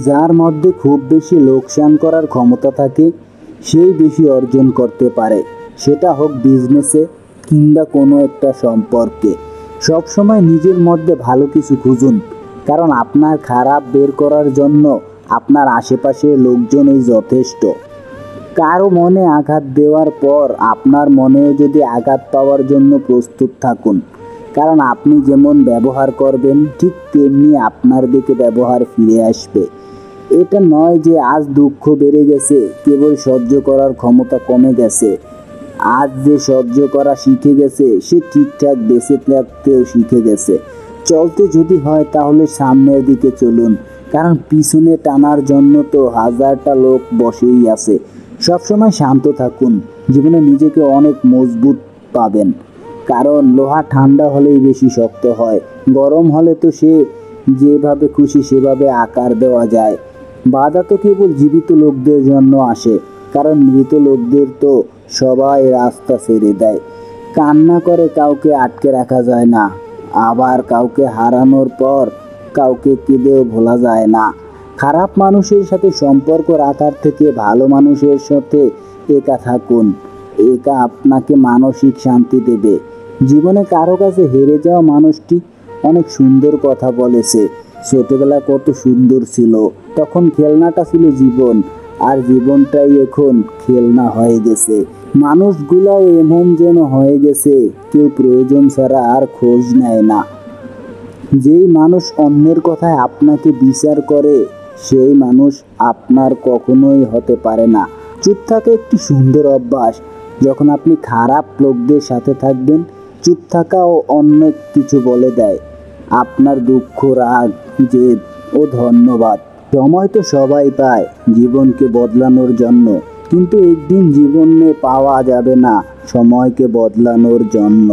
যার মধ্যে খুব বেশি লোকসান করার ক্ষমতা থাকে সেই বেশি অর্জন করতে পারে, সেটা হোক বিজনেসে কিংবা কোনো একটা সম্পর্কে। সবসময় নিজের মধ্যে ভালো কিছু খুঁজুন, কারণ আপনার খারাপ বের করার জন্য আপনার আশেপাশের লোকজনই যথেষ্ট। কারো মনে আঘাত দেওয়ার পর আপনার মনেও যদি আঘাত পাওয়ার জন্য প্রস্তুত থাকুন, কারণ আপনি যেমন ব্যবহার করবেন ঠিক তেমনি আপনার দিকে ব্যবহার ফিরে আসবে। এটা নয় যে আজ দুঃখ বেড়ে গেছে, কেবল সহ্য করার ক্ষমতা কমে গেছে। আজ যে সহ্য করা শিখে গেছে সে ঠিকঠাক বেঁচে থাকতেও শিখে গেছে। চলতে যদি হয় তাহলে সামনের দিকে চলুন, কারণ পিছনে টানার জন্য তো হাজারটা লোক বসেই আছে। সবসময় শান্ত থাকুন, জীবনে নিজেকে অনেক মজবুত পাবেন। কারণ লোহা ঠান্ডা হলেই বেশি শক্ত হয়, গরম হলে তো সে যেভাবে খুশি সেভাবে আকার দেওয়া যায়। বাধা তো কেবল জীবিত লোকদের জন্য আসে, কারণ মৃত লোকদের তো সবাই রাস্তা ছেড়ে দেয়। কান্না করে কাউকে আটকে রাখা যায় না, আবার কাউকে হারানোর পর কাউকে কেঁদেও ভোলা যায় না। খারাপ মানুষের সাথে সম্পর্ক রাখার থেকে ভালো মানুষের সাথে একা থাকুন, একা আপনাকে মানসিক শান্তি দেবে। জীবনে কারো কাছে হেরে যাওয়া মানুষটি অনেক সুন্দর কথা বলেছে, ছোটবেলা কত সুন্দর ছিল, তখন খেলনাটা ছিল জীবন, আর জীবনটাই এখন খেলনা হয়ে গেছে। মানুষগুলাও এমন যেন হয়ে গেছে কেউ প্রয়োজন ছাড়া আর খোঁজ নেয় না। যেই মানুষ অন্যের কথায় আপনাকে বিচার করে সেই মানুষ আপনার কখনোই হতে পারে না। চুপ থাকা একটি সুন্দর অভ্যাস। যখন আপনি খারাপ লোকদের সাথে থাকবেন, চুপ থাকাও অনেক কিছু বলে দেয়, আপনার দুঃখ, রাগ, জেদ ও ধন্যবাদ। সময় তো সবাই পায় জীবনকে বদলানোর জন্য, কিন্তু একদিন জীবনে পাওয়া যাবে না সময়কে বদলানোর জন্য।